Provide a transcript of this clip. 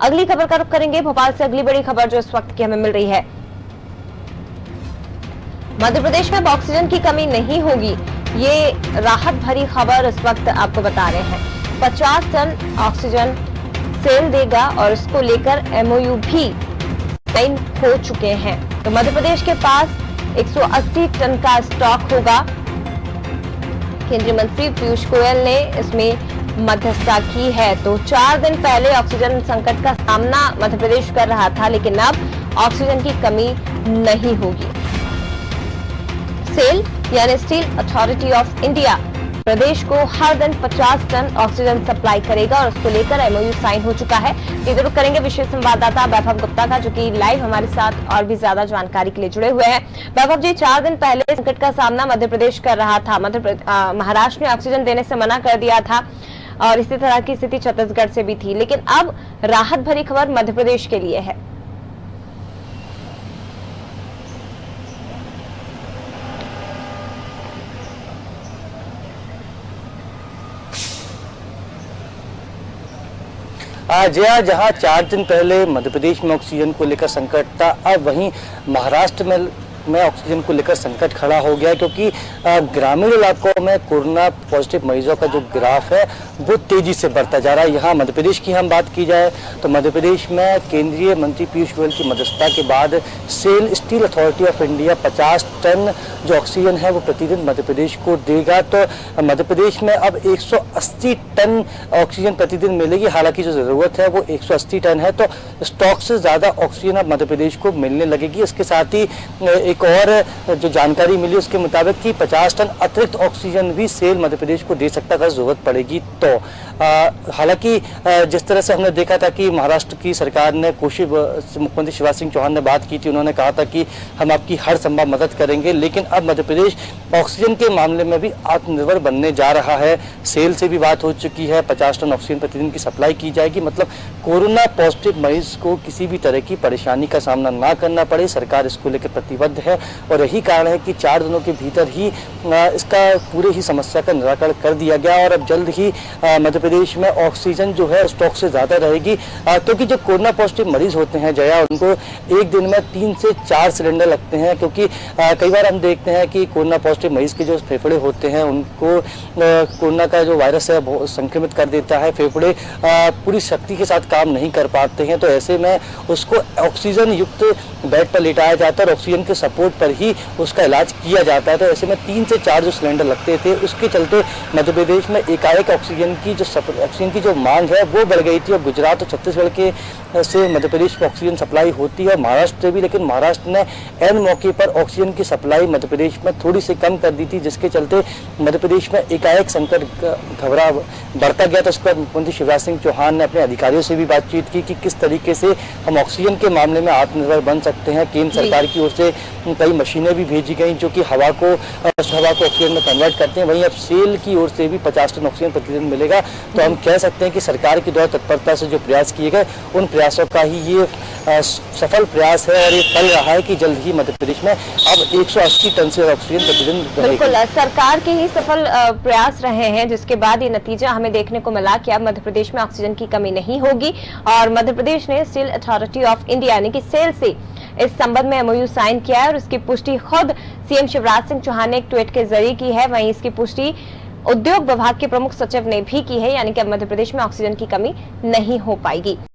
अगली खबर का रुख करेंगे भोपाल से। अगली बड़ी खबर जो इस वक्त की हमें मिल रही है, मध्य प्रदेश में अब ऑक्सीजन की कमी नहीं होगी। ये राहत भरी खबर इस वक्त आपको बता रहे हैं। 50 टन ऑक्सीजन सेल देगा और इसको लेकर एमओयू भी साइन हो चुके हैं। तो मध्य प्रदेश के पास 180 टन का स्टॉक होगा। केंद्रीय मंत्री पीयूष गोयल ने इसमें मध्यस्थता की है। तो 4 दिन पहले ऑक्सीजन संकट का सामना मध्य प्रदेश कर रहा था, लेकिन अब ऑक्सीजन की कमी नहीं होगी। सेल यानी स्टील अथॉरिटी ऑफ इंडिया प्रदेश को हर दिन 50 टन ऑक्सीजन सप्लाई करेगा और उसको लेकर एमओयू साइन हो चुका है। सीधे रुख करेंगे विशेष संवाददाता वैभव गुप्ता का, जो कि लाइव हमारे साथ और भी ज्यादा जानकारी के लिए जुड़े हुए हैं। वैभव जी, 4 दिन पहले संकट का सामना मध्य प्रदेश कर रहा था। महाराष्ट्र ने ऑक्सीजन देने से मना कर दिया था और इसी तरह की स्थिति छत्तीसगढ़ से भी थी, लेकिन अब राहत भरी खबर मध्य प्रदेश के लिए है। जहां 4 दिन पहले मध्य प्रदेश में ऑक्सीजन को लेकर संकट था, अब वहीं महाराष्ट्र में ऑक्सीजन को लेकर संकट खड़ा हो गया, क्योंकि ग्रामीण इलाकों में कोरोना पॉजिटिव मरीजों का जो ग्राफ है वो तेजी से बढ़ता जा रहा है। यहाँ मध्य प्रदेश की हम बात की जाए तो मध्य प्रदेश में केंद्रीय मंत्री पीयूष गोयल की मध्यस्थता के बाद SAIL Steel Authority of India 50 ton जो ऑक्सीजन है वो प्रतिदिन मध्य प्रदेश को देगा। तो मध्य प्रदेश में अब 180 टन ऑक्सीजन प्रतिदिन मिलेगी। हालांकि जो जरूरत है वो 180 टन है, तो स्टॉक से ज्यादा ऑक्सीजन अब मध्य प्रदेश को मिलने लगेगी। इसके साथ ही एक और जो जानकारी मिली उसके मुताबिक कि 50 टन अतिरिक्त ऑक्सीजन भी सेल मध्य प्रदेश को दे सकता अगर जरूरत पड़ेगी तो। हालांकि जिस तरह से हमने देखा था कि महाराष्ट्र की सरकार ने मुख्यमंत्री शिवराज सिंह चौहान ने बात की थी, उन्होंने कहा था कि हम आपकी हर संभव मदद करेंगे, लेकिन अब मध्य प्रदेश ऑक्सीजन के मामले में भी आत्मनिर्भर बनने जा रहा है। सेल से भी बात हो चुकी है, 50 टन ऑक्सीजन प्रतिदिन की सप्लाई की जाएगी। मतलब कोरोना पॉजिटिव मरीज को किसी भी तरह की परेशानी का सामना ना करना पड़े, सरकार इसको लेकर प्रतिबद्ध है और यही कारण है कि 4 दिनों के भीतर ही इसका पूरे ही समस्या का निराकरण कर दिया गया और अब जल्द ही मध्य प्रदेश में ऑक्सीजन जो है स्टॉक से ज्यादा रहेगी, क्योंकि जो कोरोना पॉजिटिव मरीज होते हैं जया, उनको एक दिन में 3 से 4 सिलेंडर लगते हैं, क्योंकि कई बार हम देखते हैं कि कोरोना पॉजिटिव मरीज के जो फेफड़े होते हैं उनको कोरोना का जो वायरस है वो संक्रमित कर देता है, फेफड़े पूरी शक्ति के साथ काम नहीं कर पाते हैं। तो ऐसे में उसको ऑक्सीजन युक्त बेड पर लेटाया जाता है और ऑक्सीजन के सपोर्ट पर ही उसका इलाज किया जाता है। तो ऐसे में 3 से 4 जो सिलेंडर लगते थे, उसके चलते मध्य प्रदेश में एकाएक ऑक्सीजन की जो मांग है वो बढ़ गई थी और गुजरात और छत्तीसगढ़ के से मध्य प्रदेश में ऑक्सीजन सप्लाई होती है और महाराष्ट्र से भी, लेकिन महाराष्ट्र ने एन मौके पर ऑक्सीजन की सप्लाई मध्य प्रदेश में थोड़ी सी कम कर दी थी, जिसके चलते मध्य प्रदेश में एकाएक संकट घबरा बढ़ता गया। तो उसके बाद मुख्यमंत्री शिवराज सिंह चौहान ने अपने अधिकारियों से भी बातचीत की कि किस तरीके से हम ऑक्सीजन के मामले में आत्मनिर्भर बन सकते हैं। केंद्र सरकार की ओर से कई मशीनें भी भेजी गई जो कि हवा को ऑक्सीजन में कन्वर्ट करते हैं। वहीं अब सेल की ओर से भी 50 टन ऑक्सीजन प्रतिदिन मिलेगा। तो हम कह सकते हैं कि सरकार की द्वारा तत्परता से जो प्रयास किए गए उन प्रयासों का ही ये सफल प्रयास है और ये फल रहा है कि जल्द ही मध्य प्रदेश में अब 180 टन से ऑक्सीजन प्रतिदिन। बिल्कुल, सरकार के ही सफल प्रयास रहे हैं, जिसके बाद ये नतीजा हमें देखने को मिला कि अब मध्य प्रदेश में ऑक्सीजन की कमी नहीं होगी और मध्य प्रदेश ने स्टील अथॉरिटी ऑफ इंडिया यानी कि सेल से इस संबंध में एमओयू साइन किया है और इसकी पुष्टि खुद सीएम शिवराज सिंह चौहान ने एक ट्वीट के जरिए की है। वहीं इसकी पुष्टि उद्योग विभाग के प्रमुख सचिव ने भी की है, यानी कि अब मध्य प्रदेश में ऑक्सीजन की कमी नहीं हो पाएगी।